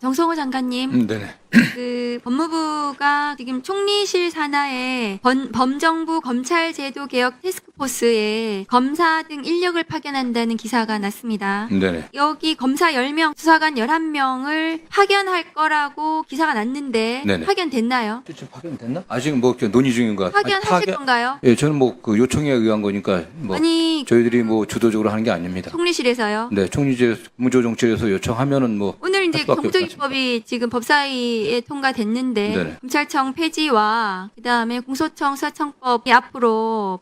정성호 장관님, 네네. 법무부가 지금 총리실 산하에 범정부 검찰제도 개혁 테스크포스에 검사 등 인력을 파견한다는 기사가 났습니다. 네네. 여기 검사 10명, 수사관 11명을 파견할 거라고 기사가 났는데 네네. 파견됐나요? 지금 파견됐나? 아직 뭐 논의 중인 것 같아요. 파견하실 건가요? 예, 저는 뭐 그 요청에 의한 거니까 뭐 아니, 저희들이 뭐 주도적으로 하는 게 아닙니다. 총리실에서요? 네, 총리제 국무조정실에서 요청하면은 뭐 오늘 이제 할 수밖에 없지 공소유법이 지금 법사위에 통과됐는데 네네. 검찰청 폐지와 그다음에 공소청 수사청법이 앞으로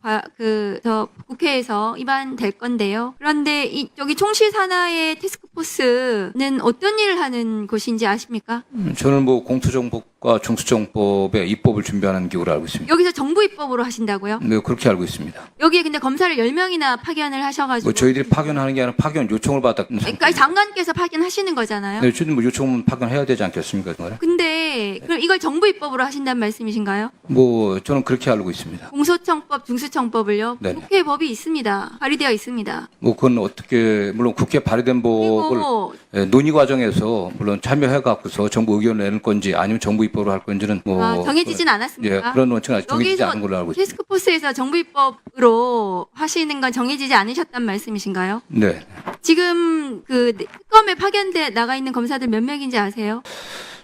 국회에서 입안될 건데요. 그런데 여기 총실 산하의 테스크포스는 어떤 일을 하는 곳인지 아십니까? 저는 뭐 공수정법과 중수정법의 입법을 준비하는 기구로 알고 있습니다. 여기서 정부 입법으로 하신다고요? 네, 그렇게 알고 있습니다. 여기에 근데 검사를 10명이나 파견을 하셔가지고 뭐 저희들이 파견하는 게 아니라 파견 요청을 받았는 그러니까 장관께서 파견하시는 거잖아요. 네, 저희는 뭐 요청은 파견해야 되지 않겠습니까? 정말? 근데 그럼 이걸 정부 입법으로 하신다는 말씀이신가요? 뭐 저는 그렇게 알고 있습니다. 공소청법, 중수청법을요? 네네. 국회 법이 있습니다. 발의되어 있습니다. 뭐 그건 어떻게 물론 국회 발의된 법을 그리고 논의 과정에서 물론 참여해 갖고서 정부 의견을 내는 건지 아니면 정부 입법으로 할 건지는 뭐 정해지진 않았습니까? 예, 그런 원칙은 아직 정해지지 여기서 않은 걸로 알고 있습니다. 테스크포스에서 정부 입법으로 하시는 건 정해지지 않으셨단 말씀이신가요? 네. 지금 그 특검에 파견돼 나가 있는 검사들 몇 명인지 아세요?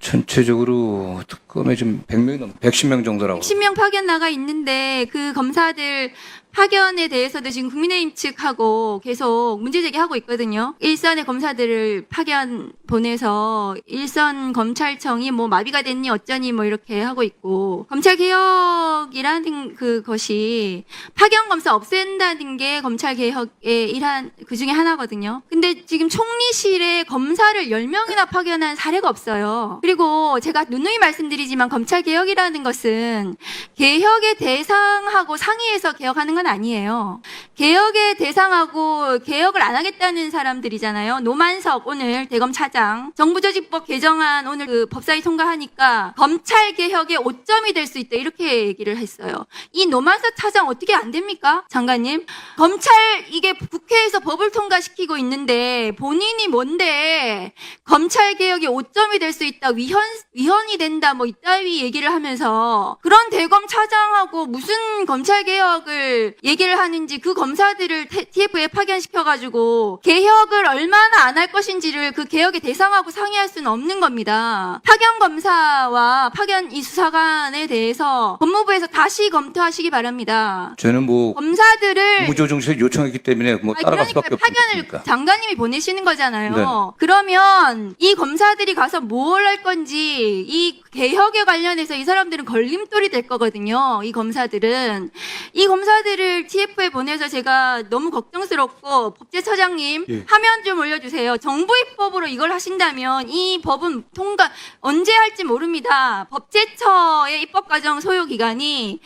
전체적으로 특검에 지금 100명 넘 110명 정도라고. 10명 파견 나가 있는데 그 검사들 파견에 대해서도 지금 국민의힘 측하고 계속 문제 제기하고 있거든요. 일선의 검사들을 파견 보내서 일선 검찰청이 뭐 마비가 됐니 어쩌니 뭐 이렇게 하고 있고 검찰 개혁이라는 그것이 파견 검사 없앤다는 게 검찰 개혁의 그 중에 하나거든요. 근데 지금 총리실에 검사를 10명이나 파견한 사례가 없어요. 그리고 제가 누누이 말씀드리지만 검찰 개혁이라는 것은 개혁의 대상하고 상의해서 개혁하는 건 아니에요. 개혁의 대상하고 개혁을 안 하겠다는 사람들이잖아요. 노만석 오늘 대검 차장 정부조직법 개정안 오늘 그 법사위 통과하니까 검찰 개혁의 오점이 될 수 있다 이렇게 얘기를 했어요. 이 노만석 차장 어떻게 안 됩니까? 장관님. 검찰 이게 국회에서 법을 통과시키고 있는데 본인이 뭔데 검찰 개혁의 오점이 될 수 있다 위헌이 된다 뭐 이따위 얘기를 하면서 그런 대검 차장하고 무슨 검찰 개혁을 얘기를 하는지 그 검사들을 TF에 파견시켜가지고 개혁을 얼마나 안 할 것인지를 그 개혁의 대상하고 상의할 수는 없는 겁니다. 파견 검사와 파견 이 수사관에 대해서 법무부에서 다시 검토하시기 바랍니다. 저는 뭐 검사들을 국무조정실에 요청했기 때문에 뭐 따라갈 수밖에 파견을 없으니까. 장관님이 보내시는 거잖아요. 네. 그러면 이 검사들이 가서 뭘 할 건지 이 개혁에 관련해서 이 사람들은 걸림돌이 될 거거든요. 이 검사들은. 이 검사들을 TF에 보내서 제가 너무 걱정스럽고 법제처장님 예. 화면 좀 올려주세요. 정부 입법으로 이걸 하신다면 이 법은 통과 언제 할지 모릅니다. 법제처의 입법과정 소요기간이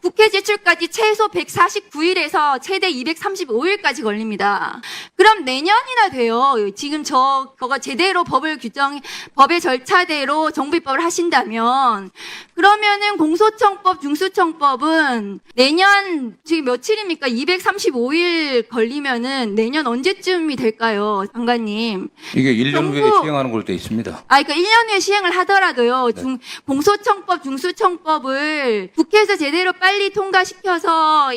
국회 제출까지 최소 149일에서 최대 235일까지 걸립니다. 그럼 내년이나 돼요. 지금 그거 제대로 법의 절차대로 정부 입법을 하신다면 그러면은 공소청법, 중수청법은 내년 지금 며칠입니까? 235일 걸리면은 내년 언제쯤이 될까요, 장관님? 이게 1년 후에 시행하는 걸로 돼 있습니다. 그러니까 1년 후에 시행을 하더라도요. 네. 공소청법, 중수청법을 국회에서 제대로 빨리 통과시켜서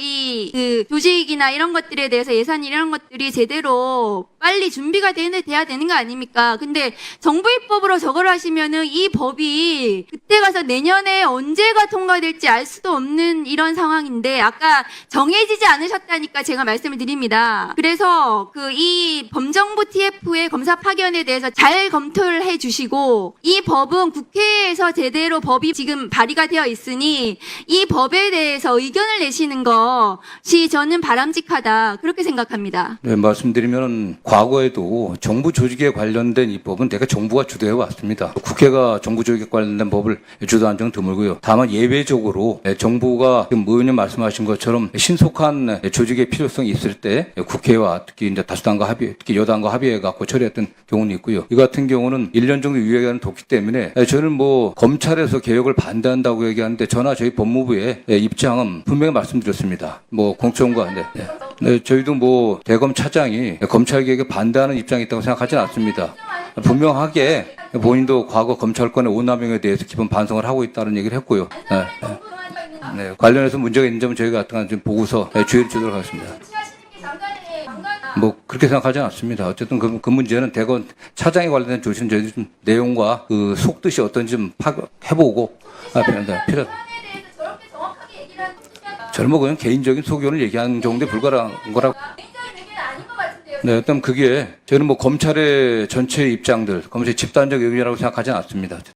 그 조직이나 이런 것들에 대해서 예산 이런 것들이 제대로 빨리 준비가 돼야 되는 거 아닙니까? 근데 정부 입법으로 저걸 하시면은 이 법이 그때 가서 내년에 언제가 통과될지 알 수도 없는 이런 상황인데 아까 정해지지 않으셨다니까 제가 말씀을 드립니다. 그래서 이 범정부 TF의 검사 파견에 대해서 잘 검토를 해 주시고 이 법은 국회에서 제대로 법이 지금 발의가 되어 있으니 이 법에 대해서 의견을 내시는 것이 저는 바람직하다 그렇게 생각합니다. 네, 말씀드리면 과거에도 정부 조직에 관련된 이 법은 대개 정부가 주도해 왔습니다. 국회가 정부 조직에 관련된 법을 주도한 적은 드물고요. 다만 예외적으로 정부가 지금 의원님 말씀하신 것처럼 신속한 조직의 필요성이 있을 때 국회와 특히 이제 다수당과 합의, 특히 여당과 합의해 갖고 처리했던 경우는 있고요. 이 같은 경우는 1년 정도 유예기간을 뒀기 때문에 저는 뭐 검찰에서 개혁을 반대한다고 얘기하는데 저나 저희 법무부의 입장은 분명히 말씀드렸습니다. 뭐 공청과 네, 저희도 뭐 대검 차장이 검찰 개혁에 반대하는 입장이 있다고 생각하지는 않습니다. 분명하게 본인도 과거 검찰권의 오남용에 대해서 기본 반성을 하고 있다는 얘기를 했고요. 네, 관련해서 문제가 있는 점은 저희가 좀 보고서 주의를 주도록 하겠습니다. 뭐 그렇게 생각하지는 않습니다. 어쨌든 그 문제는 대검 차장에 관련된 조치는 저희들 좀 내용과 그 속뜻이 어떤지 좀 해보고 필요. 저는 뭐 그냥 개인적인 소견을 얘기한 정도에 불과한 거라고. 네, 일단 그게 저는 뭐 검찰의 전체 입장들, 검찰의 집단적 의견이라고 생각하지는 않습니다.